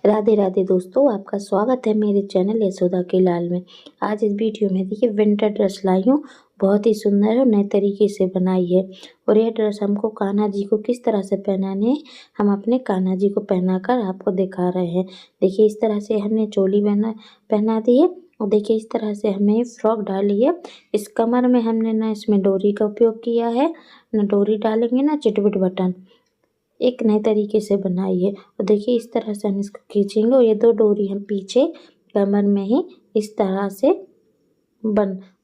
राधे राधे दोस्तों, आपका स्वागत है मेरे चैनल यशोदा के लाल में। आज इस वीडियो में देखिए विंटर ड्रेस लाई हूँ। बहुत ही सुंदर और नए तरीके से बनाई है। और यह ड्रेस हमको कान्हा जी को किस तरह से पहनाने हैं, हम अपने कान्हा जी को पहनाकर आपको दिखा रहे हैं। देखिए इस तरह से हमने चोली पहना दी है। और देखिए इस तरह से हमने फ्रॉक डाली है। इस कमर में हमने ना इसमें डोरी का उपयोग किया है, न डोरी डालेंगे ना चिटबिट बटन। एक नए तरीके से बनाई है। और देखिए इस तरह से हम इसको खींचेंगे और ये दो डोरी हम पीछे कमर में ही इस तरह से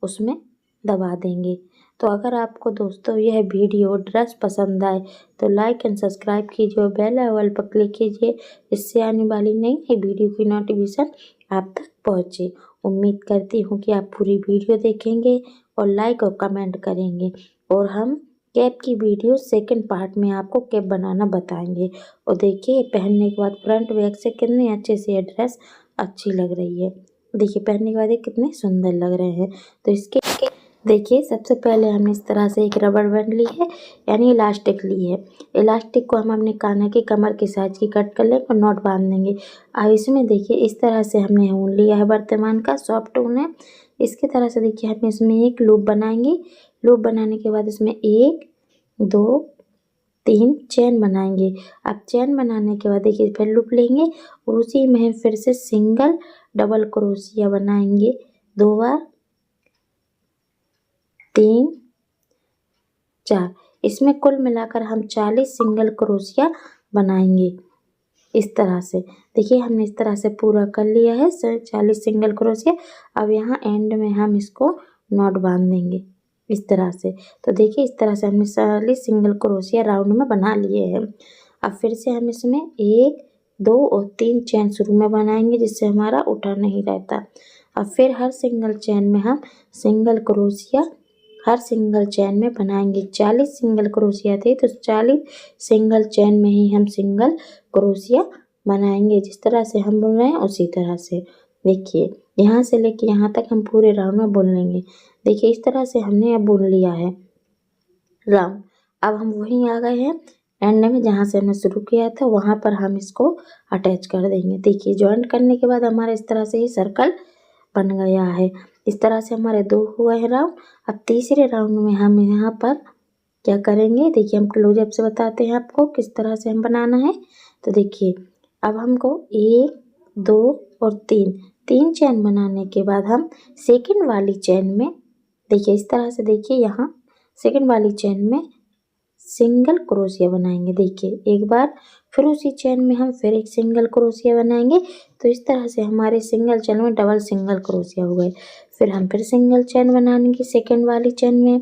उसमें दबा देंगे। तो अगर आपको दोस्तों यह वीडियो ड्रेस पसंद आए तो लाइक एंड सब्सक्राइब कीजिए और बेल आइकन पर क्लिक कीजिए। इससे आने वाली नई नई वीडियो की नोटिफिकेशन आप तक पहुँचे। उम्मीद करती हूँ कि आप पूरी वीडियो देखेंगे और लाइक और कमेंट करेंगे। और हम कैप की वीडियो सेकंड पार्ट में आपको कैप बनाना बताएंगे। और देखिए पहनने के बाद फ्रंट बैक से कितने अच्छे से ये ड्रेस अच्छी लग रही है। देखिए पहनने के बाद ये कितने सुंदर लग रहे हैं। तो इसके देखिए सबसे पहले हमने इस तरह से एक रबड़ बैंड ली है, यानी इलास्टिक ली है। इलास्टिक को हम अपने कान्हा की कमर के साइज की कट कर लेंगे और नॉट बांध देंगे। अब इसमें देखिए इस तरह से हमने ऊन लिया है, वर्तमान का सॉफ्ट ऊन है। इसकी तरह से देखिए हम इसमें एक लूप बनाएंगे। लूप बनाने के बाद इसमें 1 2 3 चैन बनाएंगे। अब चैन बनाने के बाद देखिए फिर लूप लेंगे और उसी में हम फिर से सिंगल डबल क्रोशिया बनाएंगे 2 बार, 3 4। इसमें कुल मिलाकर हम 40 सिंगल क्रोशिया बनाएंगे। इस तरह से देखिए हमने इस तरह से पूरा कर लिया है 40 सिंगल क्रोशिया। अब यहाँ एंड में हम इसको नॉट बांध देंगे इस तरह से। तो देखिए इस तरह से हमने 40 सिंगल क्रोशिया राउंड में बना लिए हैं। अब फिर से हम इसमें 1 2 और 3 चैन शुरू में बनाएंगे, जिससे हमारा उठा नहीं रहता। अब फिर हर सिंगल चैन में हम सिंगल क्रोशिया हर सिंगल चैन में बनाएंगे। 40 सिंगल क्रोशिया थे तो 40 सिंगल चैन में ही हम सिंगल क्रोशिया बनाएंगे। जिस तरह से हम बुन रहे हैं उसी तरह से देखिए यहाँ से लेके यहाँ तक हम पूरे राउंड में बुन लेंगे। देखिए इस तरह से हमने अब बुन लिया है राउंड। अब हम वहीं आ गए हैं एंड में, जहाँ से हमने शुरू किया था वहाँ पर हम इसको अटैच कर देंगे। देखिए जॉइंट करने के बाद हमारा इस तरह से ही सर्कल बन गया है। इस तरह से हमारे 2 हुए हैं राउंड। अब तीसरे राउंड में हम यहाँ पर क्या करेंगे, देखिए हम क्लोजअप से बताते हैं आपको किस तरह से हम बनाना है। तो देखिए अब हमको 1 2 और 3 चैन बनाने के बाद हम सेकंड वाली चैन में देखिए इस तरह से देखिए यहाँ सेकंड वाली चैन में सिंगल क्रोशिया बनाएंगे। देखिए एक बार फिर उसी चैन में हम फिर एक सिंगल क्रोशिया बनाएंगे। तो इस तरह से हमारे सिंगल चैन में डबल सिंगल क्रोशिया हो गए। फिर हम फिर सिंगल चैन बनाएंगे सेकंड वाली चैन में।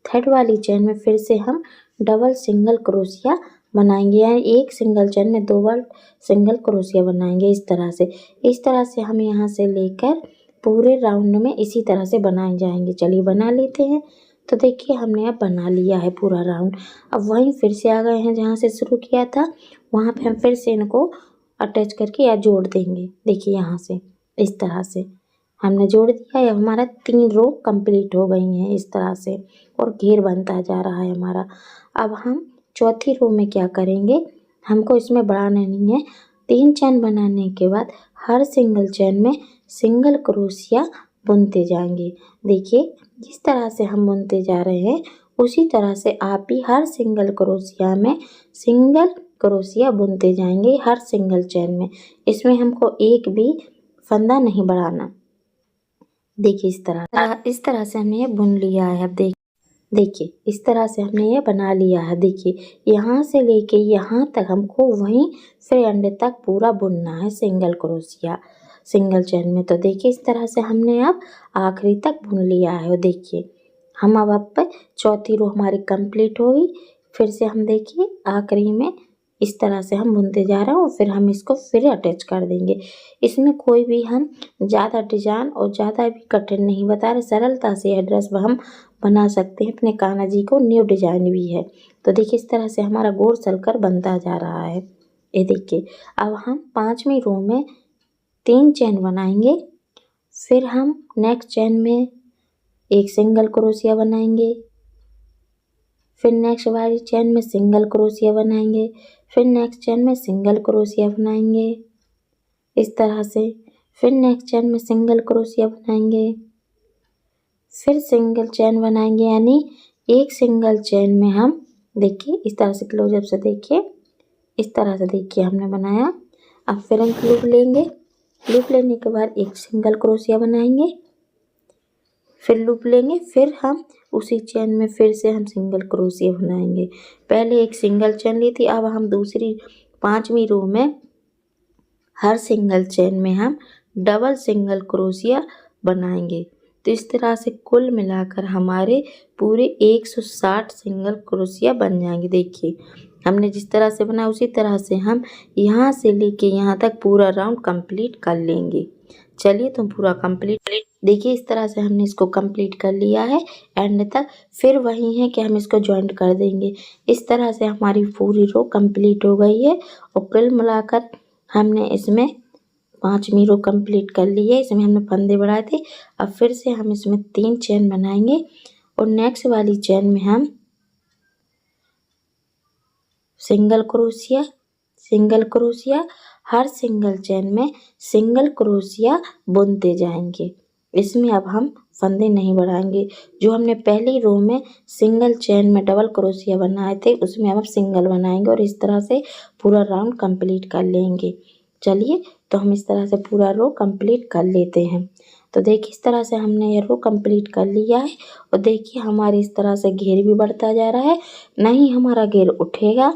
थर्ड वाली चैन में फिर से हम डबल सिंगल क्रोशिया बनाएंगे, यानी एक सिंगल चैन में 2 बार सिंगल क्रोशिया बनाएंगे। इस तरह से हम यहाँ से लेकर पूरे राउंड में इसी तरह से बनाए जाएंगे। चलिए बना लेते हैं। तो देखिए हमने अब बना लिया है पूरा राउंड। अब वहीं फिर से आ गए हैं जहाँ से शुरू किया था, वहाँ पे हम फिर से इनको अटैच करके या जोड़ देंगे। देखिए यहाँ से इस तरह से हमने जोड़ दिया है। हमारा 3 रो कंप्लीट हो गई हैं इस तरह से और घेर बनता जा रहा है हमारा। अब हम चौथी रो में क्या करेंगे, हमको इसमें बढ़ाना नहीं है। 3 चैन बनाने के बाद हर सिंगल चैन में सिंगल क्रोशिया बुनते जाएंगे। देखिए जिस तरह से हम बुनते जा रहे हैं उसी तरह से आप भी हर सिंगल क्रोशिया में सिंगल क्रोशिया बुनते जाएंगे हर सिंगल चैन में। इसमें हमको एक भी फंदा नहीं बढ़ाना। देखिए इस तरह से हमने ये बुन लिया है। अब देखिए इस तरह से हमने ये बना लिया है। देखिए यहाँ से लेके यहाँ तक हमको वहीं फिर एंड तक पूरा बुनना है सिंगल क्रोशिया सिंगल चैन में। तो देखिए इस तरह से हमने अब आखिरी तक बुन लिया है। और देखिए हम अब चौथी रो हमारी कंप्लीट होगी। फिर से हम देखिए आखिरी में इस तरह से हम बुनते जा रहे हैं और फिर हम इसको फिर अटैच कर देंगे। इसमें कोई भी हम ज़्यादा डिजाइन और ज़्यादा भी कठिन नहीं बता रहे, सरलता से यह ड्रेस हम बना सकते हैं। अपने कान्हा जी को न्यू डिजाइन भी है। तो देखिए इस तरह से हमारा गोल सर्कल बनता जा रहा है। ये देखिए अब हम 5वीं रो में 3 चैन बनाएंगे। फिर हम नेक्स्ट चैन में एक सिंगल क्रोशिया बनाएंगे। फिर नेक्स्ट वाली चैन में सिंगल क्रोशिया बनाएंगे। फिर नेक्स्ट चैन में सिंगल क्रोशिया बनाएंगे। इस तरह से। फिर नेक्स्ट चेन में सिंगल क्रोशिया बनाएंगे, फिर सिंगल चेन बनाएंगे, यानी एक सिंगल चेन में हम देखिए इस तरह से क्लोजअप से देखिए, इस तरह से देखिए हमने बनाया। अब फिर हम लूप लेंगे, लूप लेने के बाद एक सिंगल क्रोशिया बनाएंगे, फिर लूप लेंगे, फिर हम उसी चेन में फिर से हम सिंगल क्रोशिया बनाएंगे। पहले एक सिंगल चेन ली थी, अब हम दूसरी 5वीं रो में हर सिंगल चेन में हम डबल सिंगल क्रोशिया बनाएंगे। तो इस तरह से कुल मिलाकर हमारे पूरे 160 सिंगल क्रोशिया बन जाएंगे। देखिए हमने जिस तरह से बनाया उसी तरह से हम यहाँ से लेके यहाँ तक पूरा राउंड कंप्लीट कर लेंगे। चलिए तो पूरा कंप्लीट देखिए इस तरह से हमने इसको कंप्लीट कर लिया है एंड तक। फिर वही है कि हम इसको जॉइंट कर देंगे। इस तरह से हमारी पूरी रो कंप्लीट हो गई है और कुल मिलाकर हमने इसमें 5वीं रो कंप्लीट कर ली है। इसमें हमने फंदे बढ़ाए थे। अब फिर से हम इसमें 3 चेन बनाएंगे और नेक्स्ट वाली चेन में हम सिंगल क्रोशिया हर सिंगल चेन में सिंगल क्रोशिया बुनते जाएंगे। इसमें अब हम फंदे नहीं बढ़ाएंगे। जो हमने पहली रो में सिंगल चेन में डबल क्रोशिया बनाए थे उसमें अब सिंगल बनाएंगे और इस तरह से पूरा राउंड कंप्लीट कर लेंगे। चलिए तो हम इस तरह से पूरा रो कंप्लीट कर लेते हैं। तो देखिए इस तरह से हमने ये रो कंप्लीट कर लिया है और देखिए हमारे इस तरह से घेर भी बढ़ता जा रहा है, नहीं हमारा घेर उठेगा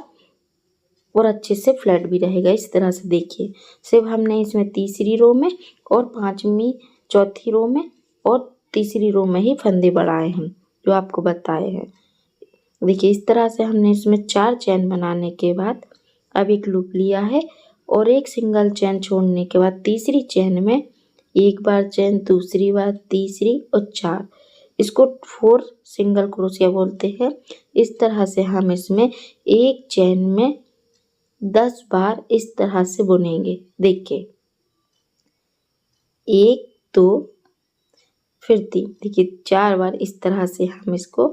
और अच्छे से फ्लैट भी रहेगा। इस तरह से देखिए सिर्फ हमने इसमें तीसरी रो में और चौथी रो में और तीसरी रो में ही फंदे बढ़ाए हैं जो आपको बताए हैं। देखिए इस तरह से हमने इसमें 4 चेन बनाने के बाद अब एक लूप लिया है और एक सिंगल चेन छोड़ने के बाद तीसरी चेन में एक बार चेन, दूसरी बार, तीसरी और 4, इसको 4 सिंगल क्रोशिया बोलते हैं। इस तरह से हम इसमें एक चेन में 10 बार इस तरह से बुनेंगे। देखिए 1 2 फिर 3, देखिए 4 बार इस तरह से हम इसको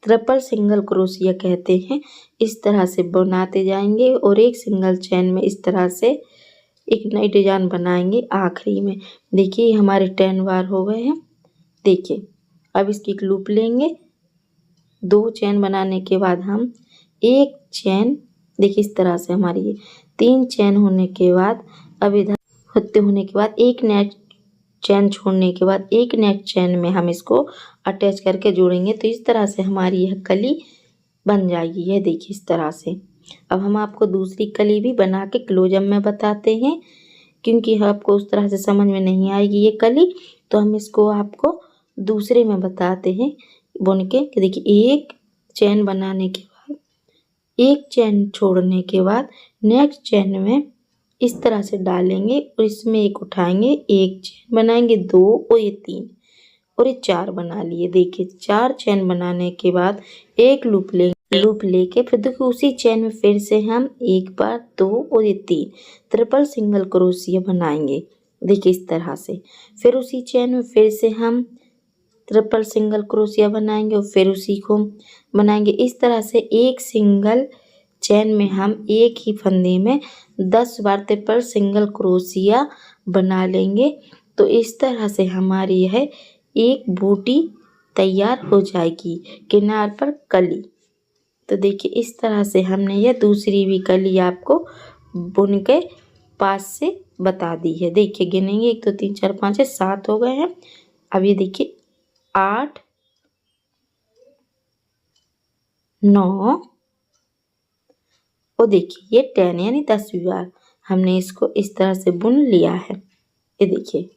ट्रिपल सिंगल क्रोशिया कहते हैं। इस तरह से बनाते जाएंगे और एक सिंगल चेन में इस तरह से एक नई डिजाइन बनाएंगे आखिरी में। देखिए हमारे 10 बार हो गए हैं। देखिए अब इसकी एक लूप लेंगे, 2 चेन बनाने के बाद हम एक चेन, देखिए इस तरह से हमारी 3 चेन होने के बाद अब इधर होने के बाद एक नेक्स्ट चेन छोड़ने के बाद एक नेक्स्ट चेन में हम इसको अटैच करके जोड़ेंगे। तो इस तरह से हमारी यह कली बन जाएगी। यह देखिए इस तरह से। अब हम आपको दूसरी कली भी बना के क्लोजअप में बताते हैं, क्योंकि आपको उस तरह से समझ में नहीं आएगी ये कली, तो हम इसको आपको दूसरे में बताते हैं बुन के। देखिए एक चेन बनाने के बाद एक चेन छोड़ने के बाद नेक्स्ट चेन में इस तरह से डालेंगे और इसमें एक उठाएंगे, एक चेन बनाएंगे, 2 और ये 3 और ये 4 बना लिए। देखिए 4 चेन बनाने के बाद एक लूप लेके फिर देखिए उसी चेन में फिर से हम एक बार, 2 और ये 3 ट्रिपल सिंगल क्रोशिया बनाएंगे। देखिए इस तरह से। फिर उसी चेन में फिर से हम ट्रिपल सिंगल क्रोशिया बनाएंगे और फिर उसी को बनाएंगे। इस तरह से एक सिंगल चेन में हम एक ही फंदे में 10 बार ट्रिपल सिंगल क्रोशिया बना लेंगे। तो इस तरह से हमारी यह एक बूटी तैयार हो जाएगी, किनार पर कली। तो देखिए इस तरह से हमने यह दूसरी भी कली आपको बुन के पास से बता दी है। देखिए गिनेंगे 1 2 3 4 5 6 7 हो गए हैं। अब ये देखिए 8 9 और देखिए ये 10 यानी 10वीं बार हमने इसको इस तरह से बुन लिया है। ये देखिए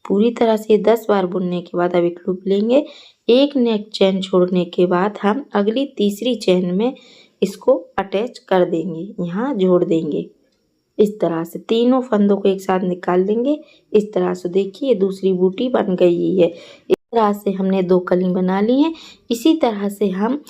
पूरी तरह से 10 बार बुनने के बाद अब एक लूप लेंगे, एक नेक चेन छोड़ने के बाद हम अगली तीसरी चेन में इसको अटैच कर देंगे, यहाँ जोड़ देंगे। इस तरह से तीनों फंदों को एक साथ निकाल देंगे। इस तरह से देखिए दूसरी बूटी बन गई है। इस तरह से हमने 2 कली बना ली हैं। इसी तरह से हम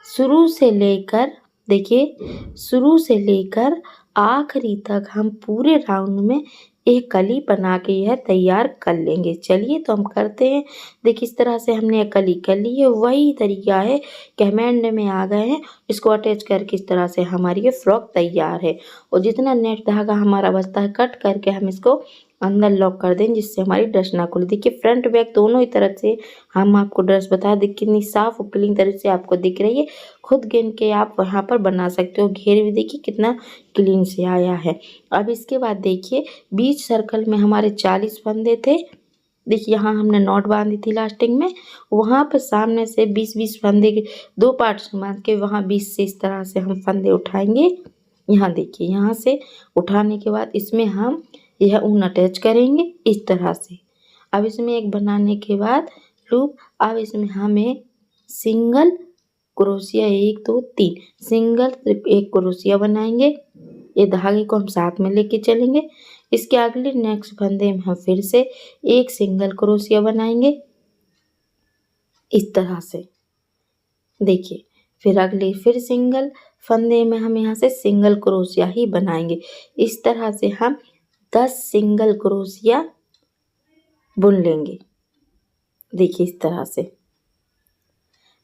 शुरू से लेकर देखिए शुरू से लेकर आखिरी तक हम पूरे राउंड में एक कली बना के यह तैयार कर लेंगे। चलिए तो हम करते हैं। देखिए इस तरह से हमने एक कली कर ली है। वही तरीका है कि हम एंड में आ गए हैं, इसको अटैच करके इस तरह से हमारी ये फ्रॉक तैयार है। और जितना नेट धागा हमारा बचता है कट करके हम इसको अंदर लॉक कर दें, जिससे हमारी ड्रेस ना खुले। देखिए फ्रंट बैक दोनों ही तरफ से हम आपको ड्रेस बता दें कितनी साफ और क्लीन तरह से आपको दिख रही है। खुद गिन के आप वहाँ पर बना सकते हो। घेर भी देखिए कितना क्लीन से आया है। अब इसके बाद देखिए बीच सर्कल में हमारे 40 फंदे थे। देखिए यहाँ हमने नॉट बांधी थी लास्टिंग में, वहाँ पर सामने से 20-20 फंदे के 2 पार्ट्स बांध के वहाँ 20 से इस तरह से हम फंदे उठाएंगे। यहाँ देखिए यहाँ से उठाने के बाद इसमें हम यह ऊन अटैच करेंगे इस तरह से। अब इसमें एक बनाने के बाद लूप, अब इसमें हमें सिंगल क्रोशिया 1 2 3 सिंगल एक क्रोशिया बनाएंगे। ये धागे को हम साथ में लेके चलेंगे। इसके अगले नेक्स्ट फंदे में हम फिर से एक सिंगल क्रोशिया बनाएंगे इस तरह से। देखिए फिर अगले फिर सिंगल फंदे में हम यहाँ से सिंगल क्रोशिया ही बनाएंगे। इस तरह से हम 10 सिंगल क्रोशिया बुन लेंगे। देखिए इस तरह से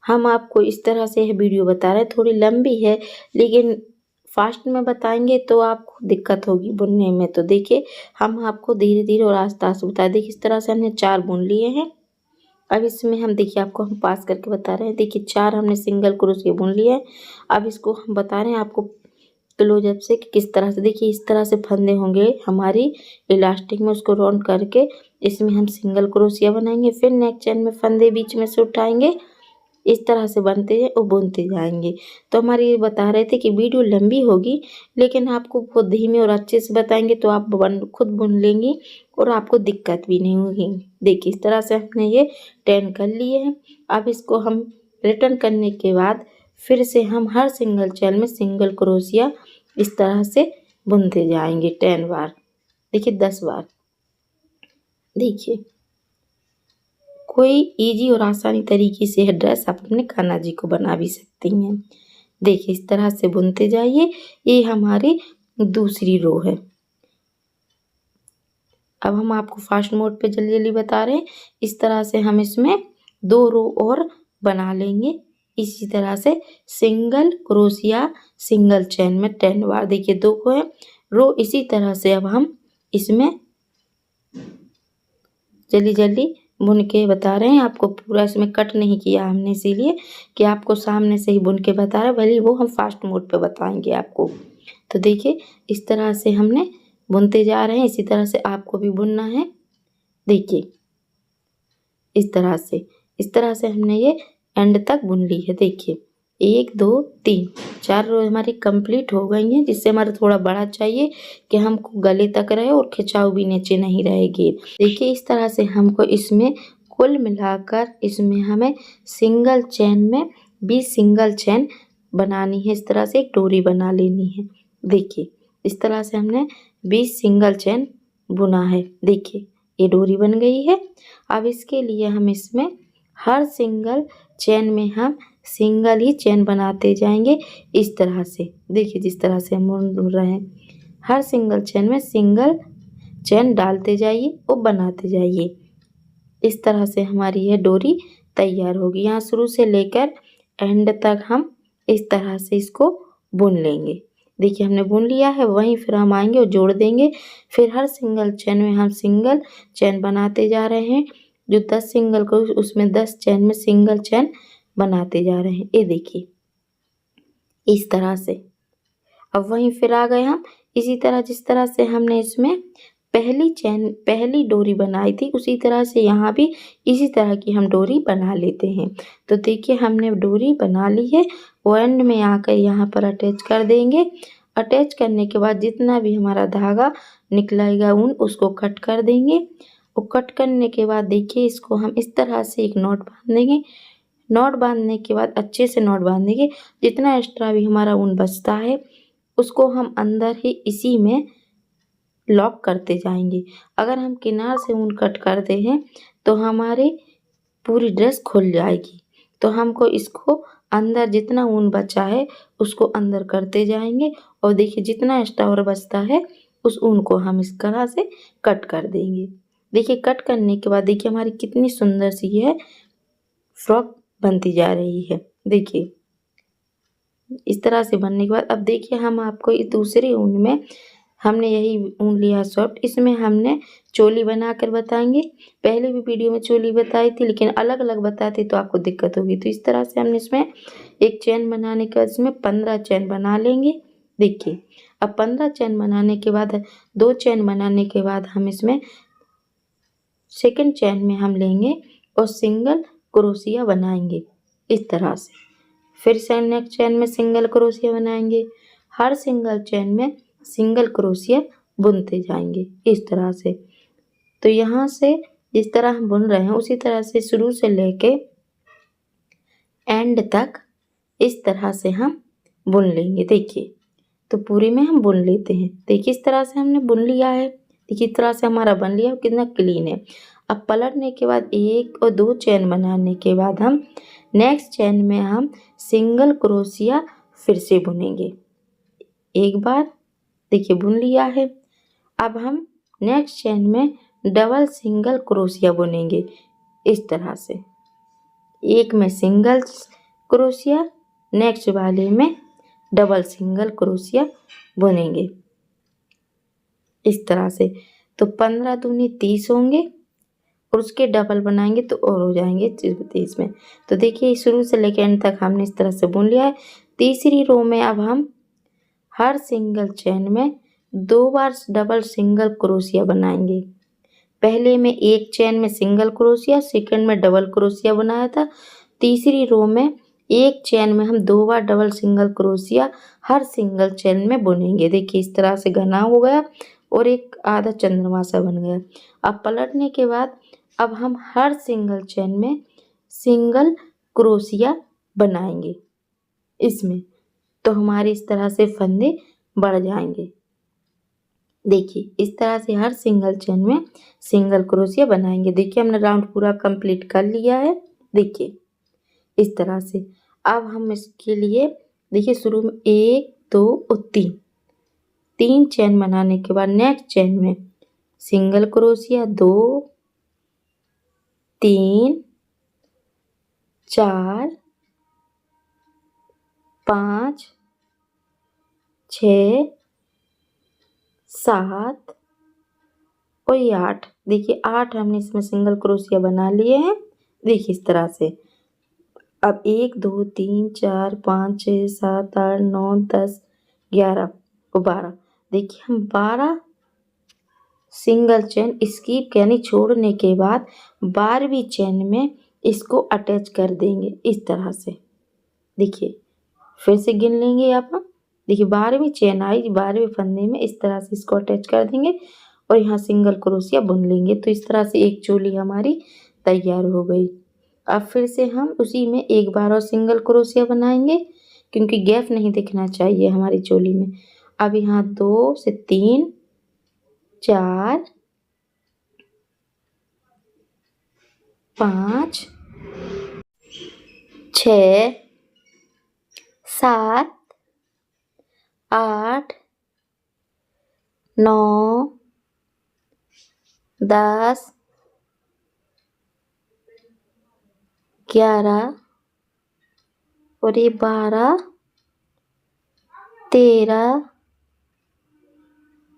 हम आपको इस तरह से यह वीडियो बता रहे हैं। थोड़ी लंबी है लेकिन फास्ट में बताएंगे तो आपको दिक्कत होगी बुनने में। तो देखिए हम आपको धीरे धीरे और आस्ते आस्ते बता। देखिए इस तरह से हमने 4 बुन लिए हैं। अब इसमें हम देखिए आपको हम पास करके बता रहे हैं। देखिए 4 हमने सिंगल क्रोशिया बुन लिए हैं। अब इसको हम बता रहे हैं आपको क्लोजअप से कि किस तरह से। देखिए इस तरह से फंदे होंगे हमारी इलास्टिक में, उसको राउंड करके इसमें हम सिंगल क्रोशिया बनाएंगे। फिर नेक चेन में फंदे बीच में से उठाएंगे, इस तरह से बनते और बुनते जाएंगे। तो हमारे ये बता रहे थे कि वीडियो लंबी होगी लेकिन आपको बहुत धीमे और अच्छे से बताएंगे तो आप खुद बुन लेंगी और आपको दिक्कत भी नहीं होगी। देखिए इस तरह से हमने ये 10 कर लिए हैं। अब इसको हम रिटर्न करने के बाद फिर से हम हर सिंगल चेन में सिंगल क्रोशिया इस तरह से बुनते जाएंगे 10 बार। देखिए 10 बार। देखिए कोई इजी और आसानी तरीके से यह ड्रेस आप अपने कान्हा जी को बना भी सकती हैं। देखिए इस तरह से बुनते जाइए। ये हमारी दूसरी रो है। अब हम आपको फास्ट मोड पे जल्दी जल्दी बता रहे हैं। इस तरह से हम इसमें 2 रो और बना लेंगे। इसी तरह से सिंगल क्रोशिया सिंगल चेन में 10 बार। देखिए 2 को है रो। इसी तरह से अब हम इसमें जल्दी जल्दी बुन के बता रहे हैं आपको। पूरा इसमें कट नहीं किया हमने इसीलिए कि आपको सामने से ही बुन के बता रहे हैं, भले वो हम फास्ट मोड पे बताएंगे आपको। तो देखिए इस तरह से हमने बुनते जा रहे हैं। इसी तरह से आपको भी बुनना है। देखिए इस तरह से हमने ये एंड तक बुन ली है। देखिए 1 2 3 4 रो हमारी कंप्लीट हो गई हैं, जिससे हमारा थोड़ा बड़ा चाहिए कि हमको गले तक रहे और खिंचाव भी नीचे नहीं रहेगी। देखिए इस तरह से हमको इसमें कुल मिलाकर इसमें हमें सिंगल चेन में 20 सिंगल चेन बनानी है। इस तरह से एक डोरी बना लेनी है। देखिए इस तरह से हमने 20 सिंगल चेन बुना है। देखिए ये डोरी बन गई है। अब इसके लिए हम इसमें हर सिंगल चेन में हम सिंगल ही चेन बनाते जाएंगे इस तरह से। देखिए जिस तरह से हम बुन रहे हैं, हर सिंगल चेन में सिंगल चेन डालते जाइए और बनाते जाइए। इस तरह से हमारी यह डोरी तैयार होगी। यहाँ शुरू से लेकर एंड तक हम इस तरह से इसको बुन लेंगे। देखिए हमने बुन लिया है। वहीं फिर हम आएंगे और जोड़ देंगे। फिर हर सिंगल चेन में हम सिंगल चेन बनाते जा रहे हैं। जो 10 सिंगल को उसमें 10 चेन में सिंगल चेन बनाते जा रहे हैं। ये देखिए इस तरह से। अब वहीं फिर आ गए हम। इसी तरह जिस तरह से हमने इसमें पहली डोरी बनाई थी, उसी तरह से यहाँ भी इसी तरह की हम डोरी बना लेते हैं। तो देखिए हमने डोरी बना ली है। वो एंड में आकर यहाँ पर अटैच कर देंगे। अटैच करने के बाद जितना भी हमारा धागा निकलेगा ऊन, उसको कट कर देंगे। और कट करने के बाद देखिए इसको हम इस तरह से एक नॉट बांध देंगे। नॉट बांधने के बाद अच्छे से नॉट बांधेंगे। जितना एक्स्ट्रा भी हमारा ऊन बचता है उसको हम अंदर ही इसी में लॉक करते जाएंगे। अगर हम किनार से ऊन कट करते हैं तो हमारी पूरी ड्रेस खुल जाएगी। तो हमको इसको अंदर जितना ऊन बचा है उसको अंदर करते जाएंगे। और देखिए जितना एक्स्ट्रा और बचता है उस ऊन को हम इस तरह से कट कर देंगे। देखिए कट करने के बाद देखिए हमारी कितनी सुंदर सी यह फ्रॉक बनती जा रही है। देखिए इस तरह से बनने के बाद अब देखिए हम आपको इस दूसरे ऊन में हमने यही ऊन लिया सॉफ्ट, इसमें हमने चोली बनाकर बताएंगे। पहले भी वीडियो में चोली बताई थी लेकिन अलग अलग बताते तो आपको दिक्कत होगी, तो इस तरह से हमने इसमें एक चैन बनाने के बाद इसमें 15 चैन बना लेंगे। देखिए अब 15 चैन बनाने के बाद 2 चैन बनाने के बाद हम इसमें सेकंड चैन में हम लेंगे और सिंगल क्रोशिया बनाएंगे इस तरह से। फिर से नेक्स्ट चैन में सिंगल क्रोशिया बनाएंगे, हर सिंगल चैन में सिंगल क्रोशिया बुनते जाएंगे इस तरह से। तो यहाँ से जिस तरह हम बुन रहे हैं उसी तरह से शुरू से लेके एंड तक इस तरह से हम बुन लेंगे। देखिए तो पूरे में हम बुन लेते हैं। देखिए इस तरह से हमने बुन लिया है। देखिए इस तरह से हमारा बन लिया, कितना क्लीन है। अब पलटने के बाद 1 और 2 चैन बनाने के बाद हम नेक्स्ट चैन में हम सिंगल क्रोशिया फिर से बुनेंगे एक बार। देखिए बुन लिया है। अब हम नेक्स्ट चैन में डबल सिंगल क्रोशिया बुनेंगे इस तरह से। एक में सिंगल क्रोशिया, नेक्स्ट वाले में डबल सिंगल क्रोशिया बुनेंगे इस तरह से। तो 15 दूनी 30 होंगे और उसके डबल बनाएंगे तो और हो जाएंगे 30 में। तो देखिए शुरू से लेकर एंड तक हमने इस तरह से बुन लिया है। तीसरी रो में अब हम हर सिंगल चैन में 2 बार डबल सिंगल क्रोशिया बनाएंगे। पहले में एक चैन में सिंगल क्रोशिया, सेकंड में डबल क्रोशिया बनाया था। तीसरी रो में एक चैन में हम 2 बार डबल सिंगल क्रोशिया हर सिंगल चैन में बुनेंगे। देखिए इस तरह से घना हो गया और एक आधा चंद्रमा सा बन गया। अब पलटने के बाद अब हम हर सिंगल चैन में सिंगल क्रोशिया बनाएंगे इसमें, तो हमारे इस तरह से फंदे बढ़ जाएंगे। देखिए इस तरह से हर सिंगल चैन में सिंगल क्रोशिया बनाएंगे। देखिए हमने राउंड पूरा कंप्लीट कर लिया है। देखिए इस तरह से अब हम इसके लिए देखिए शुरू में 1 2 और 3 चैन बनाने के बाद नेक्स्ट चैन में सिंगल क्रोशिया 2 3 4 5 6 7 और ये 8। देखिए 8 हमने इसमें सिंगल क्रोशिया बना लिए हैं। देखिए इस तरह से। अब 1 2 3 4 5 6 7 8 9 10 11 और 12। देखिए हम 12 सिंगल चैन स्किप यानी छोड़ने के बाद 12वीं चैन में इसको अटैच कर देंगे इस तरह से। देखिए फिर से गिन लेंगे आप। देखिए 12वीं चैन आई, 12वें फंदे में इस तरह से इसको अटैच कर देंगे और यहाँ सिंगल क्रोशिया बुन लेंगे। तो इस तरह से एक चोली हमारी तैयार हो गई। अब फिर से हम उसी में एक बार और सिंगल क्रोशिया बनाएंगे क्योंकि गैप नहीं दिखना चाहिए हमारी चोली में। अब यहाँ 2 से 3 4 5 6 7 8 9 10 11 और ये 12 13।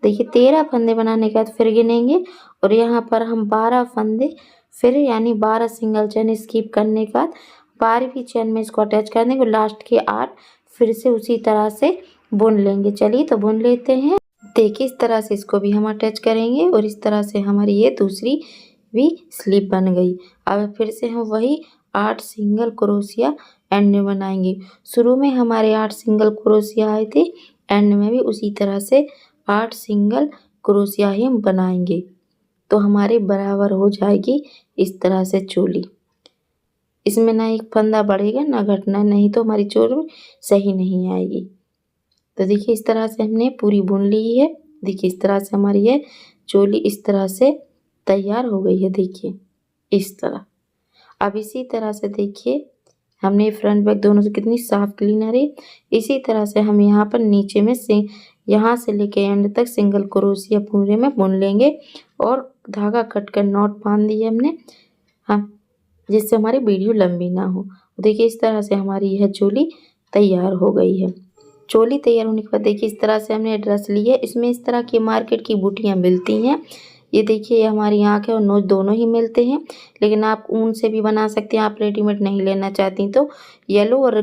देखिए 13 फंदे बनाने के बाद फिर गिनेंगे और यहाँ पर हम 12 फंदे फिर यानी 12 सिंगल चैन स्किप करने के बाद 12वीं चैन में इसको अटैच कर देंगे। लास्ट के 8 फिर से उसी तरह से बुन लेंगे। चलिए तो बुन लेते हैं। देखिए इस तरह से इसको भी हम अटैच करेंगे और इस तरह से हमारी ये दूसरी भी स्लीव बन गई। अब फिर से हम वही 8 सिंगल क्रोशिया एंड में बनाएंगे। शुरू में हमारे 8 सिंगल क्रोशिया आए थे, एंड में भी उसी तरह से 8 सिंगल क्रोशिया ही हम बनाएंगे तो हमारे बराबर हो जाएगी इस तरह से चोली। इसमें ना एक फंदा बढ़ेगा ना घटना, नहीं तो हमारी चोली सही नहीं आएगी। तो देखिए इस तरह से हमने पूरी बुन ली है। देखिए इस तरह से हमारी ये चोली इस तरह से तैयार हो गई है। देखिए इस तरह। अब इसी तरह से देखिए हमने फ्रंट बैक दोनों से कितनी साफ क्लीन आ रही है। इसी तरह से हम यहाँ पर नीचे में से यहाँ से लेके एंड तक सिंगल क्रोशिया पूरे में बुन लेंगे और धागा कट कर नॉट बांध दिए हमने, हाँ, जिससे हमारी वीडियो लंबी ना हो। देखिए इस तरह से हमारी यह चोली तैयार हो गई है। चोली तैयार होने के बाद देखिए इस तरह से हमने ड्रेस ली है। इसमें इस तरह की मार्केट की बूटियाँ मिलती हैं। ये देखिए ये हमारी आँख है और नोज दोनों ही मिलते हैं, लेकिन आप ऊन से भी बना सकते हैं। आप रेडीमेड नहीं लेना चाहती तो येलो और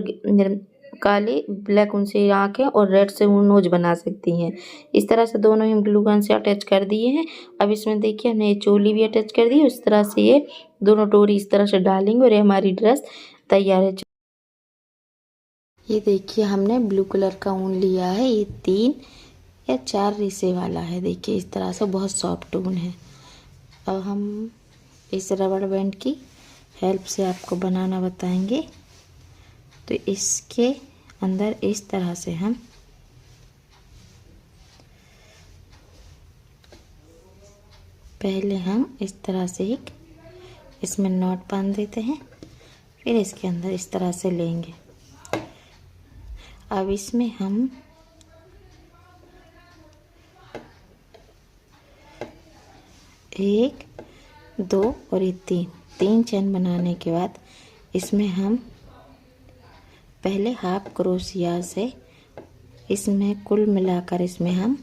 काले ब्लैक ऊन से आँखें और रेड से ऊन नोज बना सकती हैं। इस तरह से दोनों ही ग्लू गन से अटैच कर दिए हैं। अब इसमें देखिए हमने ये चोली भी अटैच कर दी है। इस तरह से ये दोनों डोरी इस तरह से डालेंगे और ये हमारी ड्रेस तैयार है। ये देखिए हमने ब्लू कलर का ऊन लिया है, ये 3 या 4 रेशे वाला है। देखिए इस तरह से बहुत सॉफ्ट ऊन है। अब हम इस रबड़ बैंड की हेल्प से आपको बनाना बताएंगे। तो इसके अंदर इस तरह से हम पहले इस तरह से एक इसमें नॉट बांध देते हैं, फिर इसके अंदर इस तरह से लेंगे। अब इसमें हम 1, 2 और ये 3 चेन बनाने के बाद इसमें हम पहले हाफ क्रोशिया से इसमें कुल मिलाकर इसमें हम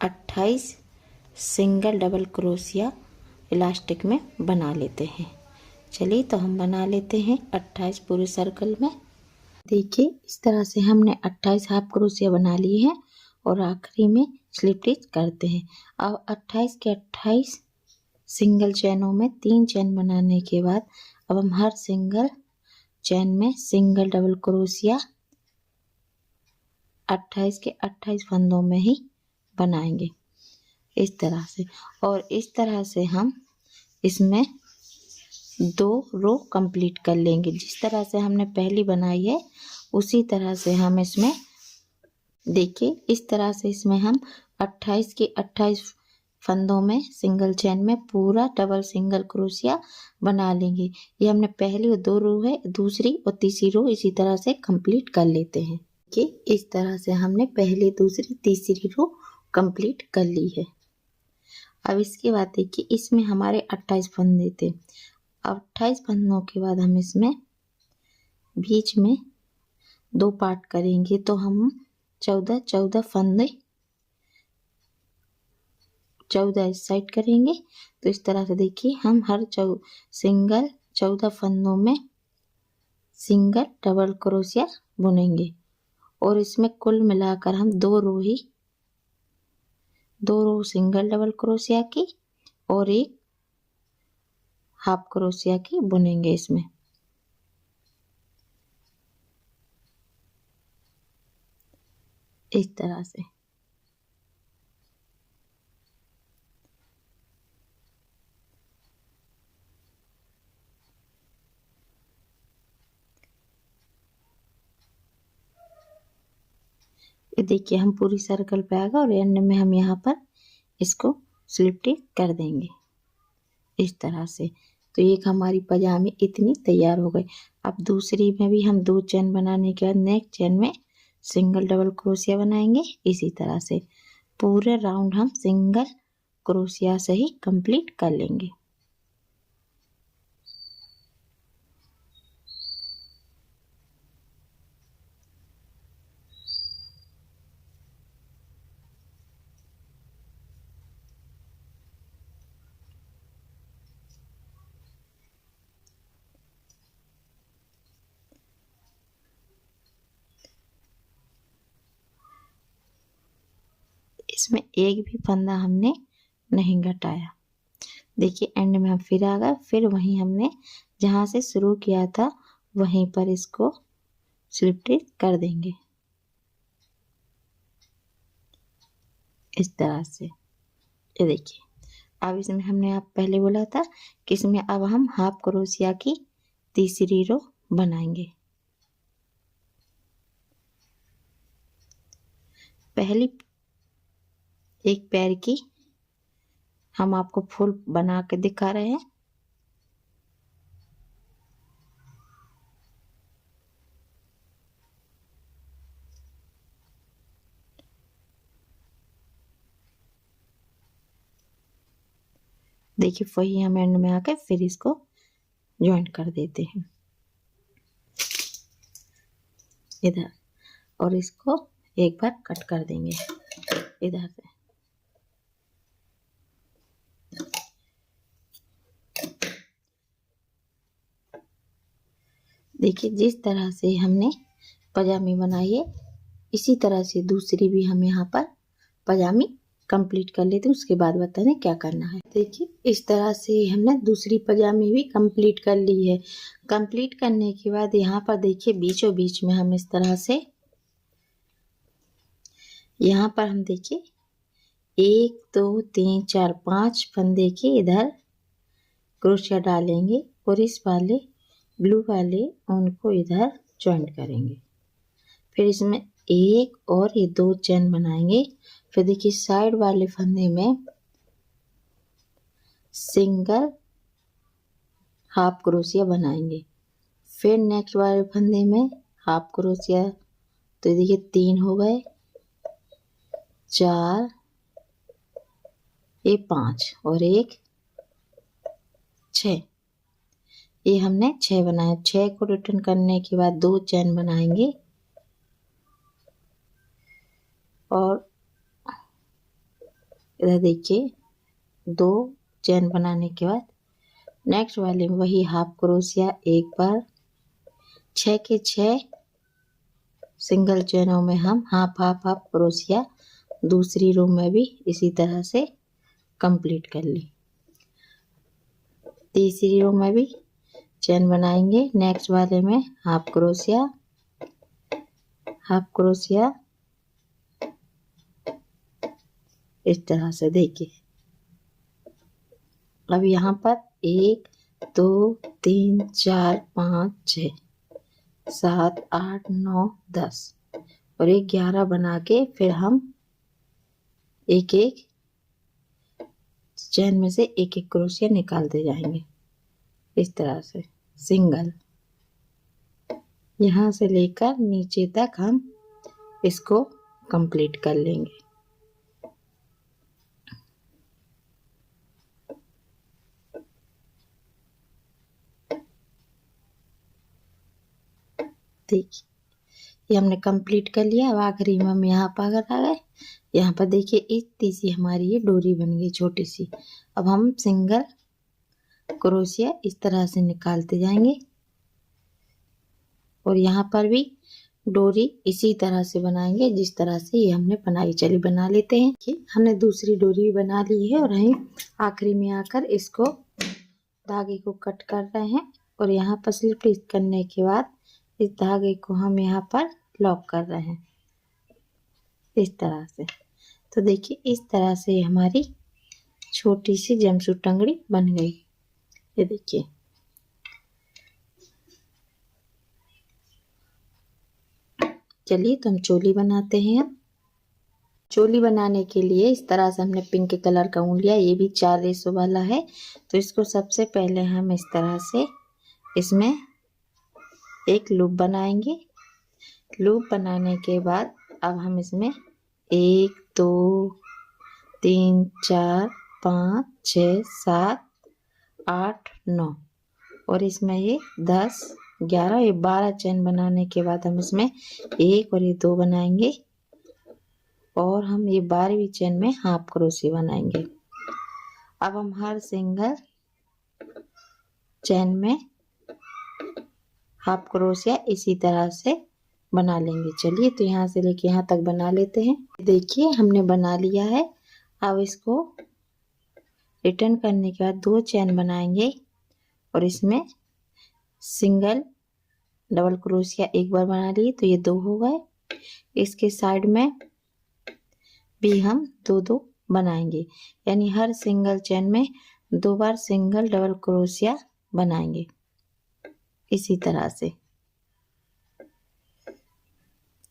28 सिंगल डबल क्रोशिया इलास्टिक में बना लेते हैं। चलिए तो हम बना लेते हैं 28 पूरे सर्कल में। देखिए इस तरह से हमने 28 हाफ क्रोशिया बना लिए हैं और आखिरी में स्लिप स्टिच करते हैं। अब 28 के 28 सिंगल चैनों में 3 चैन बनाने के बाद अब हम हर सिंगल चैन में सिंगल डबल क्रोशिया 28 के 28 फंदों में ही बनाएंगे इस तरह से। और इस तरह से हम इसमें 2 रो कंप्लीट कर लेंगे। जिस तरह से हमने पहली बनाई है उसी तरह से हम इसमें देखिए इस तरह से इसमें हम 28 के 28 फंदों में सिंगल चैन में पूरा डबल सिंगल क्रोशिया बना लेंगे। ये हमने पहली और 2 रो है, दूसरी और तीसरी रो इसी तरह से कंप्लीट कर लेते हैं कि इस तरह से हमने पहली, दूसरी, तीसरी रो कंप्लीट कर ली है। अब इसके बाद देखिए इसमें हमारे 28 फंदे थे। अब 28 फंदों के बाद हम इसमें बीच में 2 पार्ट करेंगे तो हम 14 फंदे 14 इस साइड करेंगे। तो इस तरह से देखिए हम हर सिंगल 14 फंदों में सिंगल डबल क्रोशिया बुनेंगे और इसमें कुल मिलाकर हम 2 रो सिंगल डबल क्रोशिया की और 1 हाफ क्रोशिया की बुनेंगे इसमें। इस तरह से ये देखिए हम पूरी सर्कल पे आ गए और एंड में हम यहाँ पर इसको स्लिप स्टिच कर देंगे इस तरह से। तो एक हमारी पजामी इतनी तैयार हो गई। अब दूसरी में भी हम 2 चेन बनाने के बाद नेक्स्ट चेन में सिंगल डबल क्रोशिया बनाएंगे। इसी तरह से पूरे राउंड हम सिंगल क्रोशिया से ही कंप्लीट कर लेंगे। इसमें एक भी फंदा हमने नहीं घटाया। देखिए एंड में हम फिर आ गए, फिर वहीं हमने जहाँ से शुरू किया था वहीं पर इसको स्लिप स्टिच कर देंगे इस तरह से। ये देखिए अब इसमें हमने आप पहले बोला था कि इसमें अब हम हाफ क्रोशिया की तीसरी रो बनाएंगे। पहली एक पैर की हम आपको फुल बना के दिखा रहे हैं। देखिए वही हम एंड में आके फिर इसको ज्वाइंट कर देते हैं इधर, और इसको एक बार कट कर देंगे इधर से। देखिए जिस तरह से हमने पजामी बनाई है इसी तरह से दूसरी भी हम यहाँ पर पजामी कंप्लीट कर लेते हैं, उसके बाद बताने क्या करना है। देखिए इस तरह से हमने दूसरी पजामी भी कंप्लीट कर ली है। कंप्लीट करने के बाद यहाँ पर देखिए बीचों बीच में हम इस तरह से यहाँ पर हम देखिए 1 2 3 4 5 फंदे के इधर क्रोशिया डालेंगे और इस वाले ब्लू वाले उनको इधर जॉइंट करेंगे। फिर इसमें एक और ये 2 चेन बनाएंगे। फिर देखिए साइड वाले फंदे में सिंगल हाफ क्रोशिया बनाएंगे। फिर नेक्स्ट वाले फंदे में हाफ क्रोशिया, तो देखिए 3 हो गए, 4, ये 5 और एक 6। ये हमने 6 बनाए। 6 को रिटर्न करने के बाद 2 चेन बनाएंगे और इधर देखिए 2 चेन बनाने के बाद नेक्स्ट वाले में वही हाफ क्रोशिया एक बार, 6 के 6 सिंगल चेनों में हम हाफ हाफ हाफ क्रोशिया दूसरी रो में भी इसी तरह से कंप्लीट कर ली। तीसरी रो में भी चेन बनाएंगे, नेक्स्ट वाले में हाफ क्रोशिया इस तरह से। देखिए अब यहाँ पर 1 2 3 4 5 6 7 8 9 10 और एक 11 बना के फिर हम एक एक चेन में से एक एक क्रोशिया निकालते जाएंगे इस तरह से सिंगल। यहाँ से लेकर नीचे तक हम इसको कंप्लीट कर लेंगे। देखिए ये हमने कंप्लीट कर लिया। अब आखिरी में हम यहाँ पर आ गए। यहाँ पर देखिए इतनी सी हमारी ये डोरी बन गई छोटी सी। अब हम सिंगल क्रोशिया इस तरह से निकालते जाएंगे और यहाँ पर भी डोरी इसी तरह से बनाएंगे जिस तरह से ये हमने बनाई। चलिए बना लेते हैं। कि हमने दूसरी डोरी बना ली है और हम आखिरी में आकर इसको धागे को कट कर रहे हैं और यहाँ पर स्लिप स्टिच करने के बाद इस धागे को हम यहाँ पर लॉक कर रहे हैं इस तरह से। तो देखिए इस तरह से हमारी छोटी सी जमसूट टंगड़ी बन गई। ये देखिए चलिए तो हम चोली बनाते हैं। चोली बनाने के लिए इस तरह से हमने पिंक कलर का ऊन लिया। ये भी 4 रेशों वाला है। तो इसको सबसे पहले हम इस तरह से इसमें एक लूप बनाएंगे। लूप बनाने के बाद अब हम इसमें 1 2 3 4 5 6 7 8 9 और इसमें ये 10 11 ये 12 चेन बनाने के बाद हम इसमें 1 और ये 2 बनाएंगे और हम ये 12वीं चेन में हाफ क्रोशिया बनाएंगे। अब हम हर सिंगल चेन में हाफ क्रोशिया इसी तरह से बना लेंगे। चलिए तो यहाँ से लेके यहाँ तक बना लेते हैं। देखिए हमने बना लिया है। अब इसको रिटर्न करने के बाद 2 चेन बनाएंगे और इसमें सिंगल डबल क्रोशिया एक बार बना लिए तो ये 2 हो गए। इसके साइड में भी हम 2 बनाएंगे, यानी हर सिंगल चेन में 2 बार सिंगल डबल क्रोशिया बनाएंगे इसी तरह से।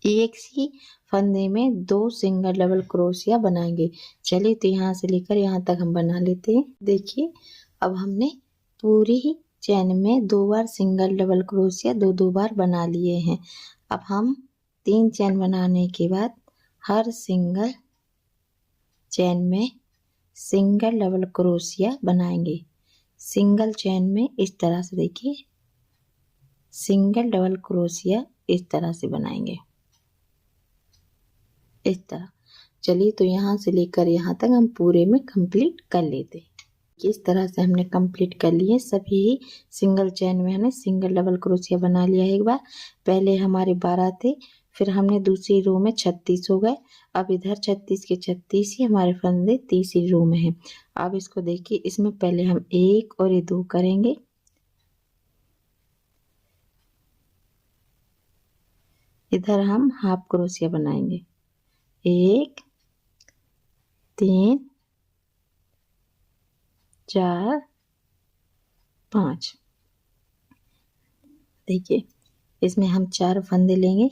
एक ही फंदे में 2 सिंगल डबल क्रोशिया बनाएंगे। चलिए तो यहाँ से लेकर यहाँ तक हम बना लेते हैं। देखिए अब हमने पूरी ही चेन में 2 बार सिंगल डबल क्रोशिया 2 बार बना लिए हैं। अब हम 3 चेन बनाने के बाद हर सिंगल चेन में सिंगल डबल क्रोशिया बनाएंगे। सिंगल चेन में इस तरह से देखिए सिंगल डबल क्रोशिया इस तरह से बनाएंगे, इस तरह। चलिए तो यहाँ से लेकर यहाँ तक हम पूरे में कंप्लीट कर लेते हैं। इस तरह से हमने कंप्लीट कर लिए सभी सिंगल चेन में हमने सिंगल डबल क्रोशिया बना लिया है। एक बार पहले हमारे 12 थे, फिर हमने दूसरी रो में 36 हो गए। अब इधर 36 के 36 ही हमारे फंदे तीसरी रो में हैं। अब इसको देखिए, इसमें पहले हम 1 और ये 2 करेंगे। इधर हम हाफ क्रोशिया बनाएंगे, 1 3 4 5। देखिए इसमें हम 4 फंदे लेंगे,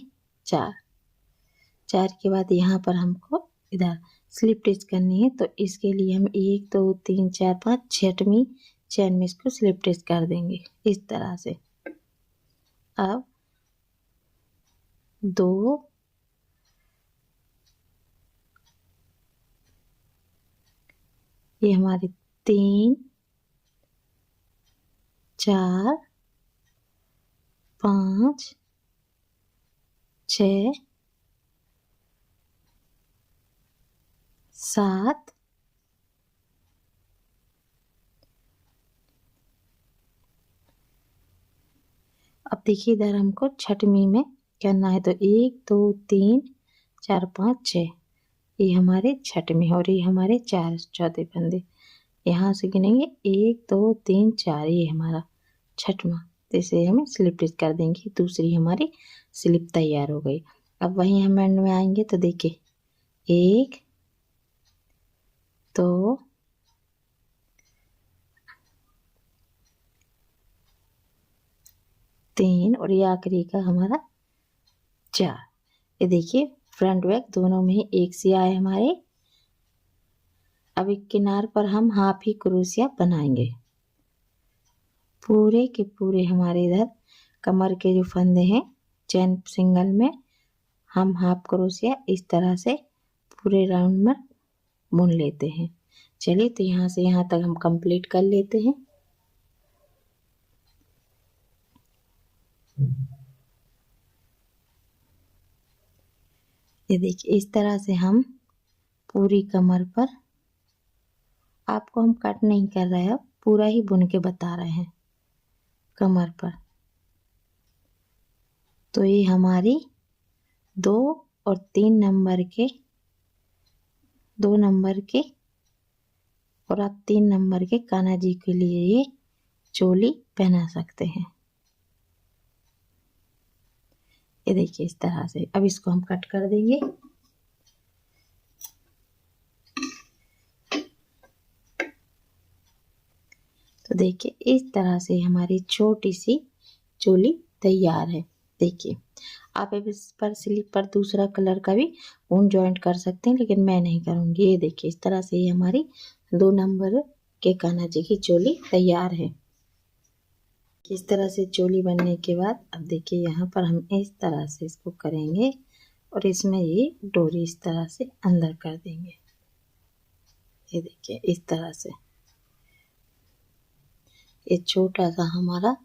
4 के बाद यहाँ पर हमको इधर स्लिप स्टिच करनी है। तो इसके लिए हम 1 2 3 4 5 छठवीं चेन में इसको स्लिप स्टिच कर देंगे इस तरह से। अब 2 ये हमारे 3 4 5 6 7 अब देखिए इधर हमको छठवीं में करना है। तो 1 2 3 4 5 6 ये हमारे छठवीं और ये हमारे 4 चौथे फंदे। यहाँ से गिनेंगे 1 2 3 4, ये हमारा छठवां। तो इसे हम स्लिप स्टिच कर देंगे, दूसरी हमारी स्लिप तैयार हो गई। अब वहीं हम एंड में आएंगे तो देखिए 1 2 3 और ये आखिरी का हमारा 4। ये देखिए फ्रंट बैक दोनों में ही एक सी आए हमारे। अब एक किनार पर हम हाफ ही क्रोशिया बनाएंगे। पूरे के पूरे हमारे इधर कमर के जो फंदे हैं चेन सिंगल में हम हाफ क्रोशिया इस तरह से पूरे राउंड में बुन लेते हैं। चलिए तो यहाँ से यहाँ तक हम कंप्लीट कर लेते हैं। ये देखिए इस तरह से हम पूरी कमर पर, आपको हम कट नहीं कर रहे हैं, पूरा ही बुन के बता रहे हैं कमर पर। तो ये हमारी 2 और 3 नंबर के, 2 नंबर के और आप 3 नंबर के कान्हा जी के लिए ये चोली पहना सकते हैं। ये देखिए इस तरह से। अब इसको हम कट कर देंगे। तो देखिए इस तरह से हमारी छोटी सी चोली तैयार है। देखिए आप इस पर स्लीव पर दूसरा कलर का भी ऊन जॉइंट कर सकते हैं, लेकिन मैं नहीं करूंगी। ये देखिए इस तरह से ये हमारी 2 नंबर के कान्हा जी की चोली तैयार है। इस तरह से चोली बनने के बाद अब देखिए यहाँ पर हम इस तरह से इसको करेंगे और इसमें ये डोरी इस तरह से अंदर कर देंगे। ये देखिए इस तरह से ये छोटा सा हमारा